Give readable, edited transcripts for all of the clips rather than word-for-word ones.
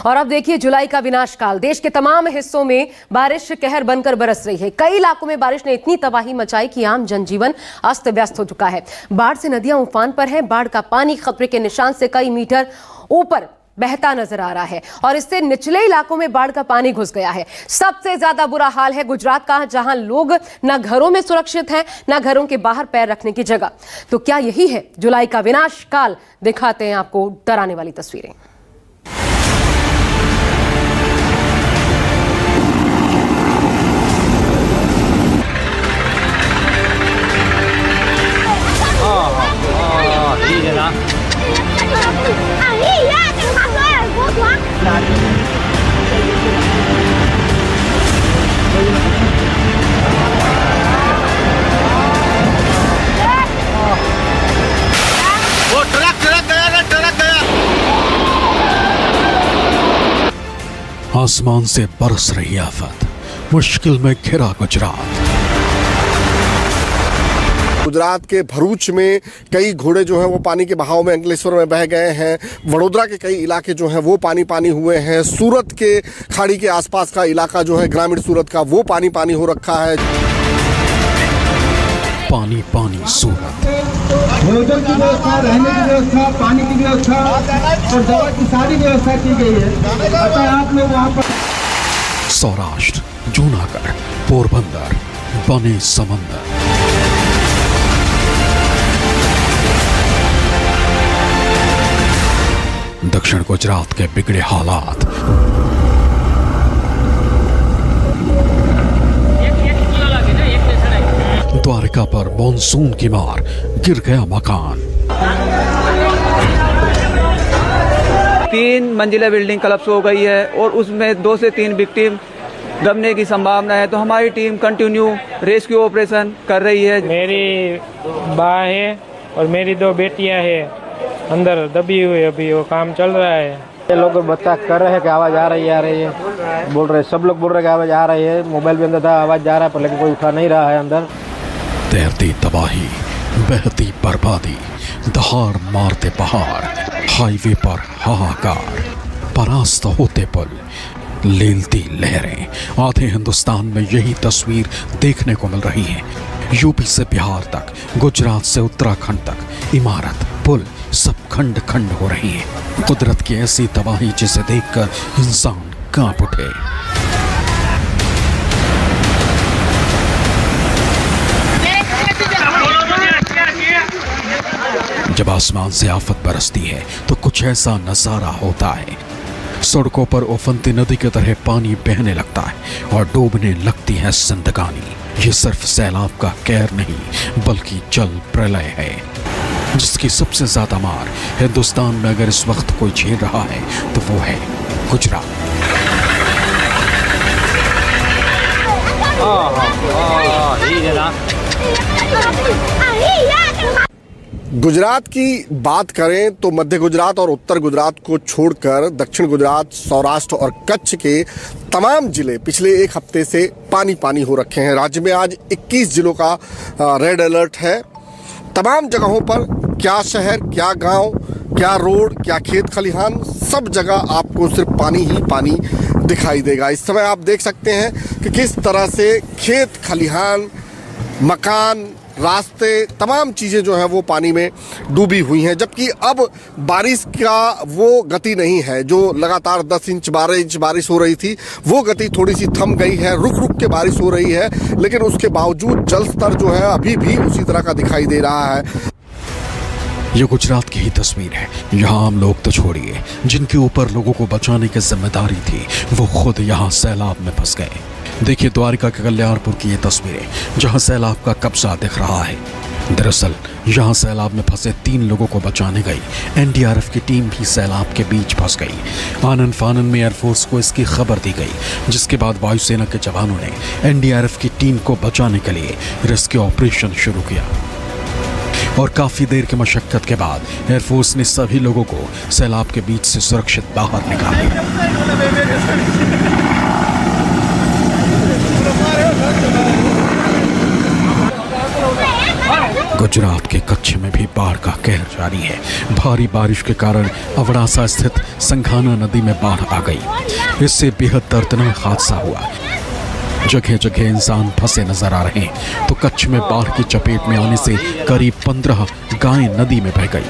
और अब देखिए जुलाई का विनाशकाल। देश के तमाम हिस्सों में बारिश कहर बनकर बरस रही है। कई इलाकों में बारिश ने इतनी तबाही मचाई कि आम जनजीवन अस्त व्यस्त हो चुका है। बाढ़ से नदियां उफान पर हैं। बाढ़ का पानी खतरे के निशान से कई मीटर ऊपर बहता नजर आ रहा है और इससे निचले इलाकों में बाढ़ का पानी घुस गया है। सबसे ज्यादा बुरा हाल है गुजरात का, जहां लोग न घरों में सुरक्षित हैं न घरों के बाहर पैर रखने की जगह। तो क्या यही है जुलाई का विनाशकाल? दिखाते हैं आपको डराने वाली तस्वीरें। आसमान से बरस रही आफत, मुश्किल में घिरा गुजरात। गुजरात के भरूच में कई घोड़े जो हैं वो पानी के बहाव में अंकलेश्वर में बह गए हैं। वडोदरा के कई इलाके जो हैं वो पानी पानी हुए हैं। सूरत के खाड़ी के आसपास का इलाका जो है ग्रामीण सूरत का, वो पानी पानी हो रखा है। पानी पानी सूरत। भोजन की व्यवस्था, रहने की व्यवस्था, पानी की व्यवस्था और दवा की सारी व्यवस्था की गई है। अतः आप लोग वहाँ पर सौराष्ट्र, जूनागढ़, पोरबंदर, बने समंदर। दक्षिण गुजरात के बिगड़े हालात। द्वारका पर मॉनसून की मार, गिर गया मकान। 3 मंजिला बिल्डिंग कलप्स हो गई है और उसमें 2 से 3 विक्टिम दबने की संभावना है। तो हमारी टीम कंटिन्यू रेस्क्यू ऑपरेशन कर रही है। मेरी माँ है और मेरी 2 बेटियां हैं अंदर दबी हुई, अभी वो काम चल रहा है। ये लोग बता कर रहे हैं कि आवाज़ आ रही है, बोल रहे, सब लोग बोल रहे हैं कि आवाज़ आ रही है। मोबाइल भी अंदर था, आवाज़ जा रहा है पर लेकिन कोई उठा नहीं रहा है अंदर। तैरती तबाही, बहती बर्बादी, दहाड़ मारते पहाड़, हाईवे पर हाहाकार, परास्त होते पुल, लेलती लहरें। आधे हिंदुस्तान में यही तस्वीर देखने को मिल रही है। यूपी से बिहार तक, गुजरात से उत्तराखंड तक, इमारत, पुल सब खंड खंड हो रही है। कुदरत की ऐसी तबाही जिसे देखकर इंसान कांप उठे। जब आसमान से आफत बरसती है तो कुछ ऐसा नजारा होता है। सड़कों पर उफनती नदी की तरह पानी बहने लगता है और डूबने लगती है जिंदगानी। ये सिर्फ सैलाब का कहर नहीं बल्कि जल प्रलय है, जिसकी सबसे ज्यादा मार हिंदुस्तान में अगर इस वक्त कोई झेल रहा है तो वो है गुजरात। गुजरात की बात करें तो मध्य गुजरात और उत्तर गुजरात को छोड़कर दक्षिण गुजरात, सौराष्ट्र और कच्छ के तमाम जिले पिछले एक हफ्ते से पानी पानी हो रखे हैं। राज्य में आज 21 जिलों का रेड अलर्ट है। तमाम जगहों पर, क्या शहर, क्या गांव, क्या रोड, क्या खेत खलिहान, सब जगह आपको सिर्फ पानी ही पानी दिखाई देगा। इस समय आप देख सकते हैं कि किस तरह से खेत खलिहान, मकान, रास्ते, तमाम चीज़ें जो हैं वो पानी में डूबी हुई हैं। जबकि अब बारिश का वो गति नहीं है जो लगातार 10 इंच 12 इंच बारिश हो रही थी, वो गति थोड़ी सी थम गई है। रुक रुक के बारिश हो रही है, लेकिन उसके बावजूद जल स्तर जो है अभी भी उसी तरह का दिखाई दे रहा है। ये गुजरात की ही तस्वीर है। यहाँ आम लोग तो छोड़िए, जिनके ऊपर लोगों को बचाने की जिम्मेदारी थी वो खुद यहाँ सैलाब में फंस गए। देखिए द्वारका के कल्याणपुर की ये तस्वीरें, जहाँ सैलाब का कब्जा दिख रहा है। दरअसल यहाँ सैलाब में फंसे 3 लोगों को बचाने गई एनडीआरएफ की टीम भी सैलाब के बीच फंस गई। आनन फानन में एयरफोर्स को इसकी खबर दी गई, जिसके बाद वायुसेना के जवानों ने एनडीआरएफ की टीम को बचाने के लिए रेस्क्यू ऑपरेशन शुरू किया और काफी देर की मशक्कत के बाद एयरफोर्स ने सभी लोगों को सैलाब के बीच से सुरक्षित बाहर निकाला। गुजरात के कच्छ में भी बाढ़ का कहर जारी है। भारी बारिश के कारण अवड़ासा स्थित संघाना नदी में बाढ़ आ गई। इससे बेहद दर्दनाक हादसा हुआ। जगह जगह इंसान फंसे नजर आ रहे हैं। तो कच्छ में बाढ़ की चपेट में आने से करीब 15 गायें नदी में बह गई।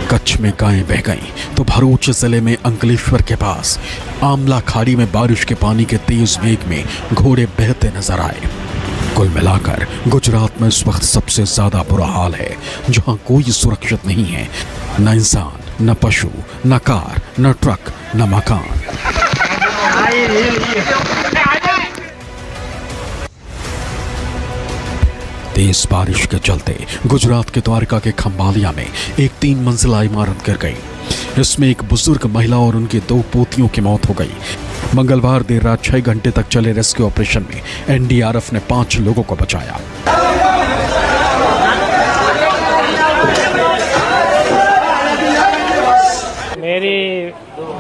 कच्छ में गायें बह गईं तो भरूच जिले में अंकलेश्वर के पास आमला खाड़ी में बारिश के पानी के तेज वेग में घोड़े बहते नजर आए। कुल मिलाकर गुजरात में इस वक्त सबसे ज्यादा बुरा हाल है, जहां कोई सुरक्षित नहीं है, न इंसान, न पशु, न कार, न ट्रक, न मकान। तेज बारिश के चलते गुजरात के द्वारका के खंबालिया में एक 3 मंजिला इमारत गिर गई। इसमें एक बुजुर्ग महिला और उनकी 2 पोतियों की मौत हो गई। मंगलवार देर रात 6 घंटे तक चले रेस्क्यू ऑपरेशन में एनडीआरएफ ने 5 लोगों को बचाया। मेरी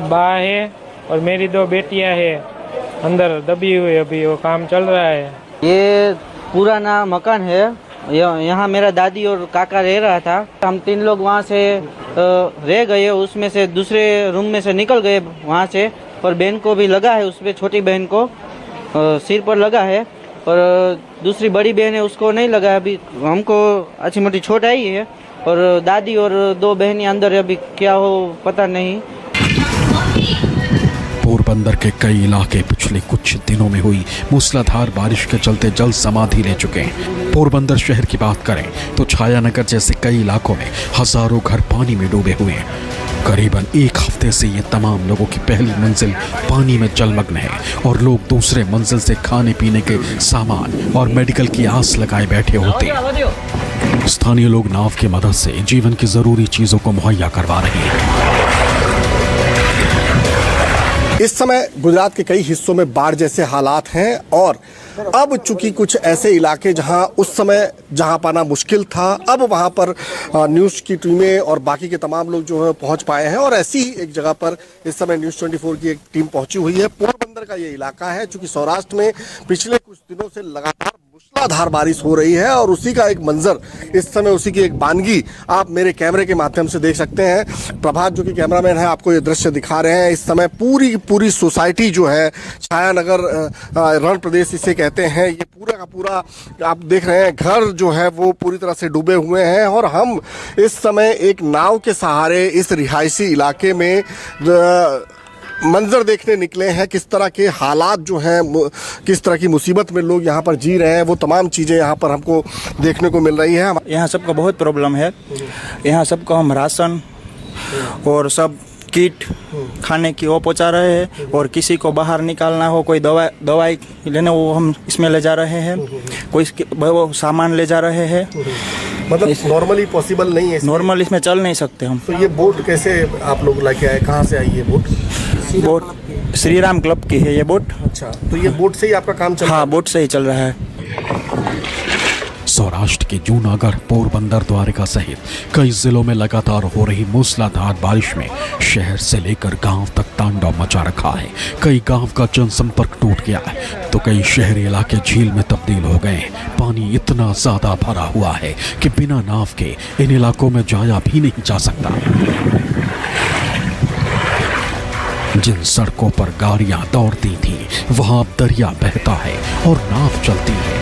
बा है और मेरी 2 बेटियां हैं अंदर दबी हुई, अभी वो काम चल रहा है। ये पुराना मकान है, यहाँ मेरा दादी और काका रह रहा था। हम 3 लोग वहाँ से रह गए, उसमें से दूसरे रूम में से निकल गए वहाँ से, और बहन को भी लगा है, उसमें छोटी बहन को सिर पर लगा है, और दूसरी बड़ी बहन है उसको नहीं लगा। अभी हमको अच्छी मोटी चोट आई है, और दादी और 2 बहनें अंदर है, अभी क्या हो पता नहीं। पोरबंदर के कई इलाके पिछले कुछ दिनों में हुई मूसलाधार बारिश के चलते जल समाधि ले चुके हैं। पोरबंदर शहर की बात करें तो छायानगर जैसे कई इलाकों में हजारों घर पानी में डूबे हुए हैं। करीबन 1 हफ्ते से ये तमाम लोगों की पहली मंजिल पानी में जलमग्न है और लोग दूसरे मंजिल से खाने पीने के सामान और मेडिकल की आस लगाए बैठे होते हैं। स्थानीय लोग नाव की मदद से जीवन की जरूरी चीजों को मुहैया करवा रहे हैं। इस समय गुजरात के कई हिस्सों में बाढ़ जैसे हालात हैं, और अब चूंकि कुछ ऐसे इलाके जहां उस समय जहां पाना मुश्किल था, अब वहां पर न्यूज़ की टीमें और बाकी के तमाम लोग जो है पहुंच पाए हैं। और ऐसी ही एक जगह पर इस समय न्यूज़ 24 की एक टीम पहुंची हुई है। पोरबंदर का ये इलाका है, चूंकि सौराष्ट्र में पिछले कुछ दिनों से लगातार मूसलाधार बारिश हो रही है, और उसी का एक मंजर इस समय, उसी की एक वानगी आप मेरे कैमरे के माध्यम से देख सकते हैं। प्रभात जो कि कैमरामैन है आपको ये दृश्य दिखा रहे हैं। इस समय पूरी सोसाइटी जो है, छायानगर रण प्रदेश इसे कहते हैं, ये पूरा का पूरा आप देख रहे हैं, घर जो है वो पूरी तरह से डूबे हुए हैं। और हम इस समय एक नाव के सहारे इस रिहायशी इलाके में मंजर देखने निकले हैं, किस तरह के हालात जो हैं, किस तरह की मुसीबत में लोग यहाँ पर जी रहे हैं, वो तमाम चीज़ें यहाँ पर हमको देखने को मिल रही हैं। यहाँ सबका बहुत प्रॉब्लम है। यहाँ सबको हम राशन और सब किट खाने की वो पहुँचा रहे हैं, और किसी को बाहर निकालना हो, कोई दवाई लेने वो हम इसमें ले जा रहे हैं, कोई वो सामान ले जा रहे हैं। मतलब नॉर्मली पॉसिबल नहीं है, नॉर्मल इसमें चल नहीं सकते हम। तो ये बोट कैसे आप लोग लेके आए, कहाँ से आई ये boat? Boat Shri Ram club की है ये बोट। अच्छा, तो ये बोट से ही आपका काम चल रहा है? हाँ, बोट से ही चल रहा है। सौराष्ट्र के जूनागढ़, पोरबंदर, द्वारका सहित कई जिलों में लगातार हो रही मूसलाधार बारिश में शहर से लेकर गांव तक तांडव मचा रखा है। कई गांव का जनसंपर्क टूट गया है, तो कई शहरी इलाके झील में तब्दील हो गए हैं। पानी इतना ज्यादा भरा हुआ है कि बिना नाव के इन इलाकों में जाया भी नहीं जा सकता। जिन सड़कों पर गाड़ियां दौड़ती थीं, वहां अब दरिया बहता है और नाव चलती है।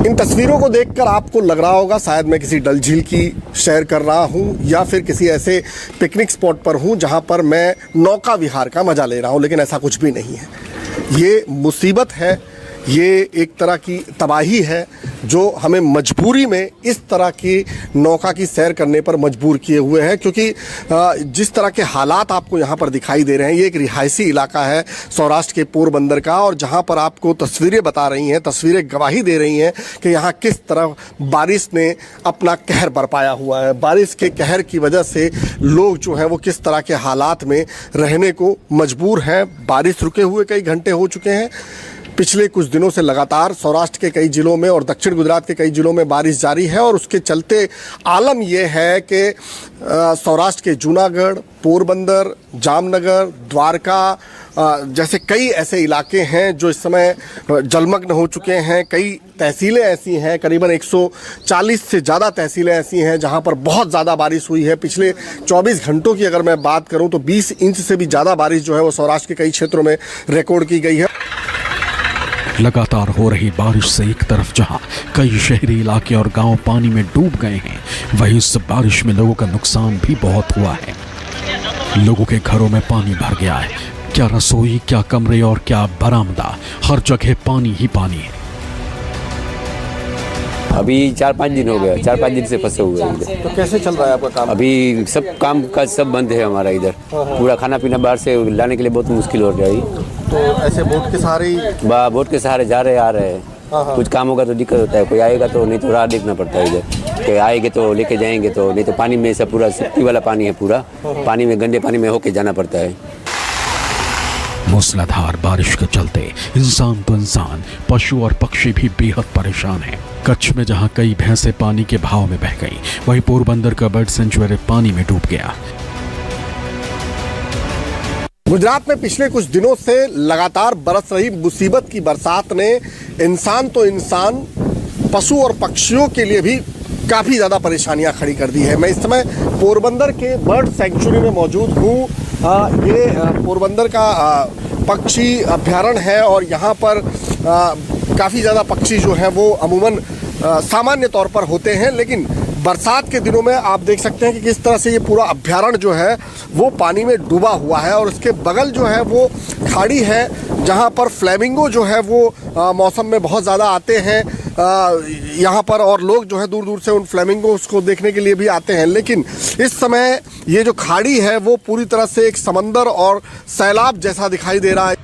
इन तस्वीरों को देखकर आपको लग रहा होगा शायद मैं किसी डल झील की सैर कर रहा हूं, या फिर किसी ऐसे पिकनिक स्पॉट पर हूं जहां पर मैं नौका विहार का मजा ले रहा हूं, लेकिन ऐसा कुछ भी नहीं है। ये मुसीबत है, ये एक तरह की तबाही है जो हमें मजबूरी में इस तरह की नौका की सैर करने पर मजबूर किए हुए हैं। क्योंकि जिस तरह के हालात आपको यहाँ पर दिखाई दे रहे हैं, ये एक रिहायशी इलाका है सौराष्ट्र के पोरबंदर का, और जहाँ पर आपको तस्वीरें बता रही हैं, तस्वीरें गवाही दे रही हैं कि यहाँ किस तरह बारिश ने अपना कहर बरपाया हुआ है। बारिश के कहर की वजह से लोग जो हैं वो किस तरह के हालात में रहने को मजबूर हैं। बारिश रुके हुए कई घंटे हो चुके हैं, पिछले कुछ दिनों से लगातार सौराष्ट्र के कई जिलों में और दक्षिण गुजरात के कई जिलों में बारिश जारी है और उसके चलते आलम यह है कि सौराष्ट्र के जूनागढ़, पोरबंदर, जामनगर, द्वारका जैसे कई ऐसे इलाके हैं जो इस समय जलमग्न हो चुके हैं। कई तहसीलें ऐसी हैं, करीबन 140 से ज़्यादा तहसीलें ऐसी हैं जहां पर बहुत ज़्यादा बारिश हुई है। पिछले 24 घंटों की अगर मैं बात करूं तो 20 इंच से भी ज़्यादा बारिश जो है वो सौराष्ट्र के कई क्षेत्रों में रिकॉर्ड की गई है। लगातार हो रही बारिश से एक तरफ जहां कई शहरी इलाके और गांव पानी में डूब गए हैं, वहीं इस बारिश में लोगों का नुकसान भी बहुत हुआ है। लोगों के घरों में पानी भर गया है। क्या रसोई, क्या कमरे और क्या बरामदा, हर जगह पानी ही पानी है। अभी 4-5 दिन हो गए, 4-5 दिन से फंसे हुए हैं इधर। तो कैसे चल रहा है आपका काम? अभी सब काम का सब बंद है हमारा इधर। पूरा खाना पीना बाहर से लाने के लिए बहुत मुश्किल हो रही है। तो ऐसे बोट के सहारे बोट के सहारे जा रहे आ रहे हैं। कुछ काम होगा तो दिक्कत होता है, कोई आएगा तो, नहीं तो राह देखना पड़ता है इधर कि आएंगे तो लेके जाएंगे, तो नहीं तो पानी में सब पूरा सिप्टी वाला पानी है, पूरा पानी में गंदे पानी में होके जाना पड़ता है। मूसलाधार बारिश के चलते इंसान तो इंसान, पशु और पक्षी भी बेहद परेशान हैं। कच्छ में जहां कई भैंसें पानी के बहाव में बह गई, वहीं पोरबंदर का बर्ड सेंचुरी पानी में डूब गया। गुजरात में पिछले कुछ दिनों से लगातार बरस रही मुसीबत की बरसात ने इंसान तो इंसान, पशु और पक्षियों के लिए भी काफ़ी ज़्यादा परेशानियां खड़ी कर दी है। मैं इस समय पोरबंदर के बर्ड सेंचुरी में मौजूद हूँ। ये पोरबंदर का पक्षी अभ्यारण्य है और यहाँ पर काफ़ी ज़्यादा पक्षी जो हैं वो अमूमन सामान्य तौर पर होते हैं, लेकिन बरसात के दिनों में आप देख सकते हैं कि किस तरह से ये पूरा अभ्यारण्य जो है वो पानी में डूबा हुआ है और उसके बगल जो है वो खाड़ी है जहाँ पर फ्लैमिंगो जो है वो मौसम में बहुत ज़्यादा आते हैं यहाँ पर, और लोग जो है दूर दूर से उन फ्लैमिंगोस को देखने के लिए भी आते हैं। लेकिन इस समय ये जो खाड़ी है वो पूरी तरह से एक समंदर और सैलाब जैसा दिखाई दे रहा है।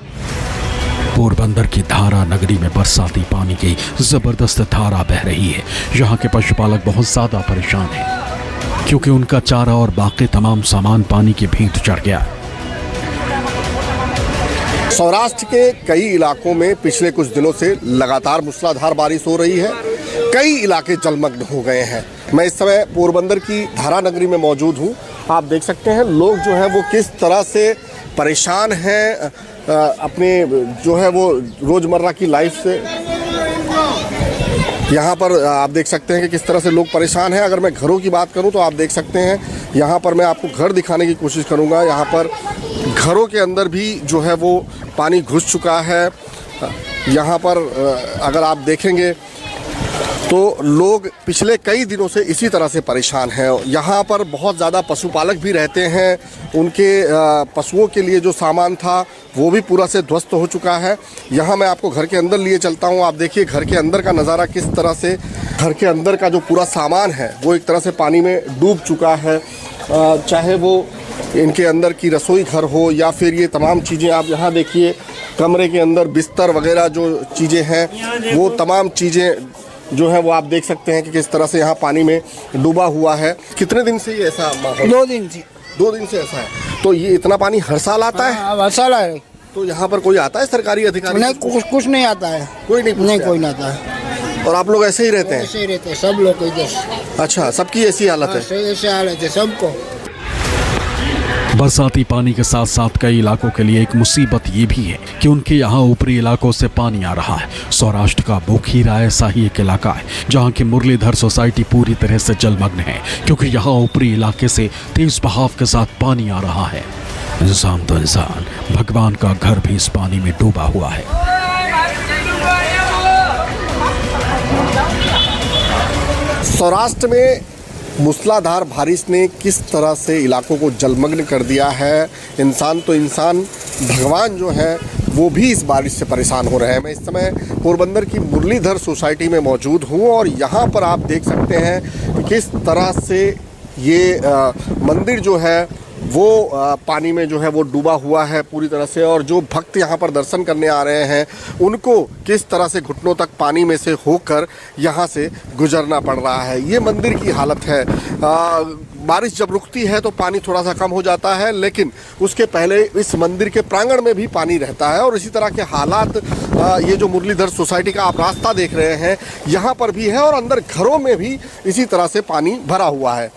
पोरबंदर की धारा नगरी में बरसाती पानी की जबरदस्त धारा बह रही है। यहाँ के पशुपालक बहुत ज्यादा परेशान हैं क्योंकि उनका चारा और बाकी तमाम सामान पानी की भेंट चढ़ गया। सौराष्ट्र के कई इलाकों में पिछले कुछ दिनों से लगातार मूसलाधार बारिश हो रही है। कई इलाके जलमग्न हो गए हैं। मैं इस समय पोरबंदर की धारा नगरी में मौजूद हूँ। आप देख सकते हैं लोग जो है वो किस तरह से परेशान हैं अपने जो है वो रोज़मर्रा की लाइफ से। यहाँ पर आप देख सकते हैं कि किस तरह से लोग परेशान हैं। अगर मैं घरों की बात करूँ तो आप देख सकते हैं यहाँ पर मैं आपको घर दिखाने की कोशिश करूँगा। यहाँ पर घरों के अंदर भी जो है वो पानी घुस चुका है। यहाँ पर अगर आप देखेंगे तो लोग पिछले कई दिनों से इसी तरह से परेशान हैं। यहाँ पर बहुत ज़्यादा पशुपालक भी रहते हैं। उनके पशुओं के लिए जो सामान था वो भी पूरा से ध्वस्त हो चुका है। यहाँ मैं आपको घर के अंदर लिए चलता हूँ। आप देखिए घर के अंदर का नज़ारा किस तरह से, घर के अंदर का जो पूरा सामान है वो एक तरह से पानी में डूब चुका है। चाहे वो इनके अंदर की रसोई घर हो या फिर ये तमाम चीज़ें आप यहाँ देखिए, कमरे के अंदर बिस्तर वगैरह जो चीज़ें हैं वो तमाम चीज़ें जो है वो आप देख सकते हैं कि किस तरह से यहाँ पानी में डूबा हुआ है। कितने दिन से ये ऐसा माहौल? 2 दिन से। 2 दिन से ऐसा है। तो ये इतना पानी हर साल आता है? हर साल है। तो यहाँ पर कोई आता है सरकारी अधिकारी? नहीं, कुछ नहीं आता है। कोई नहीं? कोई नहीं आता है। और आप लोग ऐसे ही रहते हैं? ऐसे ही रहते हैं सब लोग इधर। अच्छा, सबकी ऐसी हालत है? ऐसे हालत है सबको। बरसाती पानी के साथ साथ कई इलाकों के लिए एक मुसीबत ये भी है कि उनके यहाँ ऊपरी इलाकों से पानी आ रहा है। सौराष्ट्र का बोखीरा ऐसा ही एक इलाका है जहाँ की मुरलीधर सोसाइटी पूरी तरह से जलमग्न है क्योंकि यहाँ ऊपरी इलाके से तेज बहाव के साथ पानी आ रहा है। इंसान तो इंसान, भगवान का घर भी इस पानी में डूबा हुआ है। सौराष्ट्र में मूसलाधार बारिश ने किस तरह से इलाकों को जलमग्न कर दिया है। इंसान तो इंसान, भगवान जो है वो भी इस बारिश से परेशान हो रहे हैं। मैं इस समय पोरबंदर की मुरलीधर सोसाइटी में मौजूद हूँ और यहाँ पर आप देख सकते हैं कि किस तरह से ये मंदिर जो है वो पानी में जो है वो डूबा हुआ है पूरी तरह से। और जो भक्त यहाँ पर दर्शन करने आ रहे हैं उनको किस तरह से घुटनों तक पानी में से होकर यहाँ से गुजरना पड़ रहा है, ये मंदिर की हालत है। बारिश जब रुकती है तो पानी थोड़ा सा कम हो जाता है, लेकिन उसके पहले इस मंदिर के प्रांगण में भी पानी रहता है। और इसी तरह के हालात ये जो मुरलीधर सोसाइटी का आप रास्ता देख रहे हैं यहाँ पर भी है, और अंदर घरों में भी इसी तरह से पानी भरा हुआ है।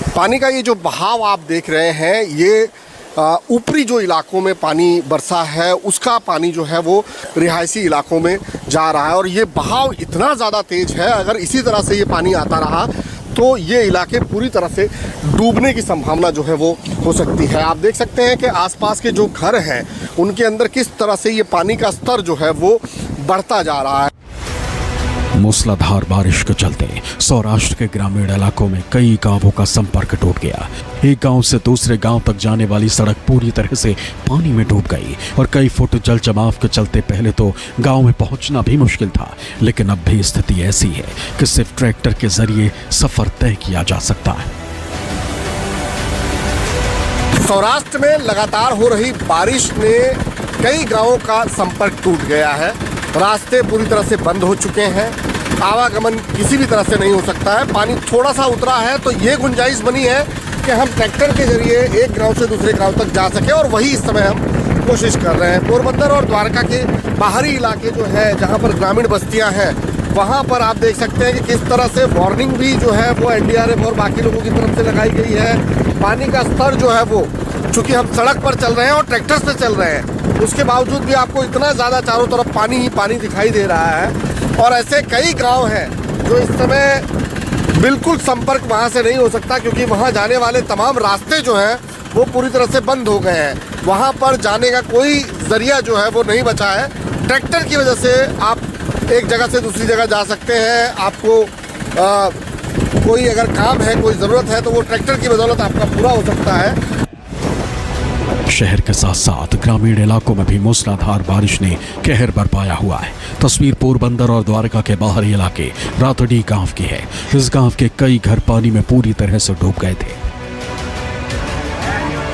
पानी का ये जो बहाव आप देख रहे हैं, ये ऊपरी जो इलाकों में पानी बरसा है उसका पानी जो है वो रिहायशी इलाकों में जा रहा है। और ये बहाव इतना ज़्यादा तेज है, अगर इसी तरह से ये पानी आता रहा तो ये इलाके पूरी तरह से डूबने की संभावना जो है वो हो सकती है। आप देख सकते हैं कि आसपास के जो घर हैं उनके अंदर किस तरह से ये पानी का स्तर जो है वो बढ़ता जा रहा है। मूसलाधार बारिश के चलते सौराष्ट्र के ग्रामीण इलाकों में कई गांवों का संपर्क टूट गया। एक गांव से दूसरे गांव तक जाने वाली सड़क पूरी तरह से पानी में डूब गई और कई फुट जल जमाव के चलते पहले तो गांव में पहुंचना भी मुश्किल था, लेकिन अब भी स्थिति ऐसी है कि सिर्फ ट्रैक्टर के जरिए सफर तय किया जा सकता है। सौराष्ट्र में लगातार हो रही बारिश ने कई गांवों का संपर्क टूट गया है। रास्ते पूरी तरह से बंद हो चुके हैं, आवागमन किसी भी तरह से नहीं हो सकता है। पानी थोड़ा सा उतरा है तो ये गुंजाइश बनी है कि हम ट्रैक्टर के जरिए एक गांव से दूसरे गांव तक जा सके, और वही इस समय हम कोशिश कर रहे हैं। पोरबंदर और द्वारका के बाहरी इलाके जो है जहां पर ग्रामीण बस्तियां हैं वहां पर आप देख सकते हैं कि किस तरह से वार्निंग भी जो है वो एनडीआरएफ और बाकी लोगों की तरफ से लगाई गई है। पानी का स्तर जो है वो, चूंकि हम सड़क पर चल रहे हैं और ट्रैक्टर से चल रहे हैं, उसके बावजूद भी आपको इतना ज़्यादा चारों तरफ पानी ही पानी दिखाई दे रहा है। और ऐसे कई गांव हैं जो इस समय बिल्कुल संपर्क वहां से नहीं हो सकता, क्योंकि वहां जाने वाले तमाम रास्ते जो हैं वो पूरी तरह से बंद हो गए हैं। वहां पर जाने का कोई जरिया जो है वो नहीं बचा है। ट्रैक्टर की वजह से आप एक जगह से दूसरी जगह जा सकते हैं। आपको कोई अगर काम है, कोई ज़रूरत है, तो वो ट्रैक्टर की बदौलत आपका पूरा हो सकता है। शहर के साथ साथ ग्रामीण इलाकों में भी मूसलाधार बारिश ने कहर बरपाया हुआ है। तस्वीर पोरबंदर और द्वारका के बाहरी इलाके रातड़ी गांव की है। इस गांव के कई घर पानी में पूरी तरह से डूब गए थे।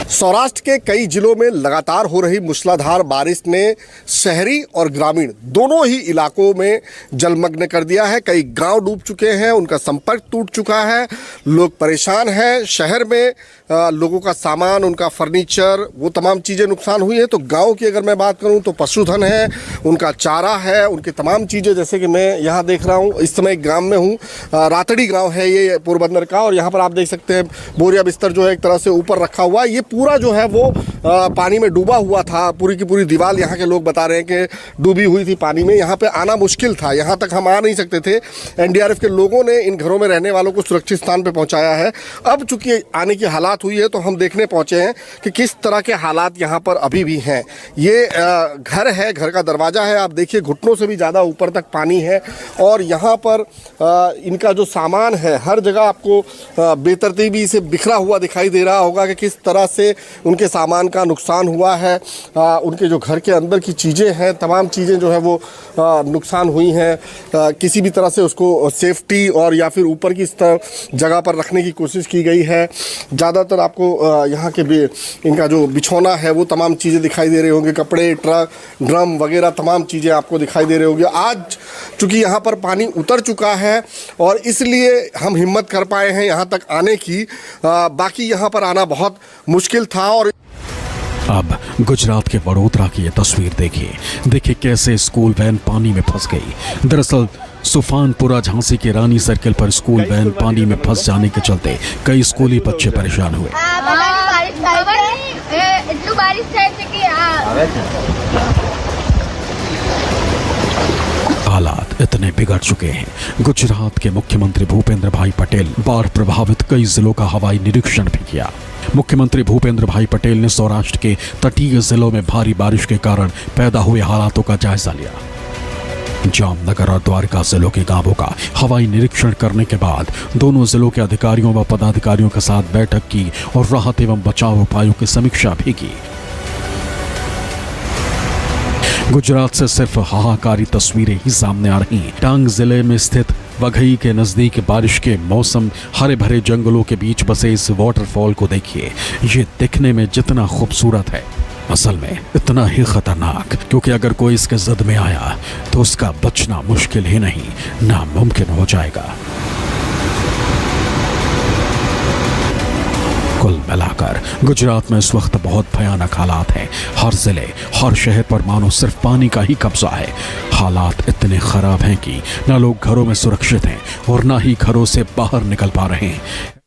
सौराष्ट्र के कई जिलों में लगातार हो रही मूसलाधार बारिश ने शहरी और ग्रामीण दोनों ही इलाकों में जलमग्न कर दिया है। कई गांव डूब चुके हैं, उनका संपर्क टूट चुका है, लोग परेशान हैं। शहर में लोगों का सामान, उनका फर्नीचर, वो तमाम चीज़ें नुकसान हुई है। तो गांव की अगर मैं बात करूं तो पशुधन है, उनका चारा है, उनकी तमाम चीज़ें, जैसे कि मैं यहाँ देख रहा हूँ, इस समय एक गाँव में हूँ, रातड़ी गाँव है ये पोरबंदर का, और यहाँ पर आप देख सकते हैं बोरिया बिस्तर जो है एक तरह से ऊपर रखा हुआ है। ये पूरा जो है वो पानी में डूबा हुआ था। पूरी की पूरी दीवार यहाँ के लोग बता रहे हैं कि डूबी हुई थी पानी में। यहाँ पे आना मुश्किल था, यहाँ तक हम आ नहीं सकते थे। एनडीआरएफ के लोगों ने इन घरों में रहने वालों को सुरक्षित स्थान पे पहुँचाया है। अब चूंकि आने की हालात हुई है तो हम देखने पहुँचे हैं कि किस तरह के हालात यहाँ पर अभी भी हैं। ये घर है, घर का दरवाज़ा है, आप देखिए घुटनों से भी ज़्यादा ऊपर तक पानी है। और यहाँ पर इनका जो सामान है हर जगह आपको बेतरतीबी से बिखरा हुआ दिखाई दे रहा होगा कि किस तरह से उनके सामान का नुकसान हुआ है। उनके जो घर के अंदर की चीज़ें हैं, तमाम चीज़ें जो है वो नुकसान हुई हैं। किसी भी तरह से उसको सेफ्टी और या फिर ऊपर की जगह पर रखने की कोशिश की गई है। ज़्यादातर आपको यहाँ के इनका जो बिछौना है वो तमाम चीज़ें दिखाई दे रही होंगी, कपड़े, ट्रक, ड्रम वगैरह तमाम चीज़ें आपको दिखाई दे रही होंगी। आज चूँकि यहाँ पर पानी उतर चुका है और इसलिए हम हिम्मत कर पाए हैं यहाँ तक आने की, बाकी यहाँ पर आना बहुत मुश्किल था। और अब गुजरात के वडोदरा की ये तस्वीर देखिए कैसे स्कूल वैन पानी में फंस गई। दरअसल सुफानपुरा झांसी के रानी सर्किल पर स्कूल वैन पानी में फंस जाने के चलते कई स्कूली बच्चे परेशान हुए। हालात इतने बिगड़ चुके हैं, गुजरात के मुख्यमंत्री भूपेंद्र भाई पटेल बाढ़ प्रभावित कई जिलों का हवाई निरीक्षण भी किया। मुख्यमंत्री भूपेंद्र भाई पटेल ने सौराष्ट्र के तटीय जिलों में भारी बारिश के कारण पैदा हुए हालातों का जायजा लिया। जामनगर और द्वारका जिलों के गांवों का हवाई निरीक्षण करने के बाद दोनों जिलों के अधिकारियों व पदाधिकारियों के साथ बैठक की और राहत एवं बचाव उपायों की समीक्षा भी की। गुजरात से सिर्फ हाहाकारी तस्वीरें ही सामने आ रही हैं। डांग जिले में स्थित वघई के नजदीक बारिश के मौसम हरे भरे जंगलों के बीच बसे इस वाटरफॉल को देखिए। ये दिखने में जितना खूबसूरत है, असल में इतना ही खतरनाक, क्योंकि अगर कोई इसके जद में आया तो उसका बचना मुश्किल ही नहीं, नामुमकिन हो जाएगा। कुल मिलाकर गुजरात में इस वक्त बहुत भयानक हालात हैं। हर जिले, हर शहर पर मानो सिर्फ पानी का ही कब्जा है। हालात इतने खराब हैं कि ना लोग घरों में सुरक्षित हैं और ना ही घरों से बाहर निकल पा रहे हैं।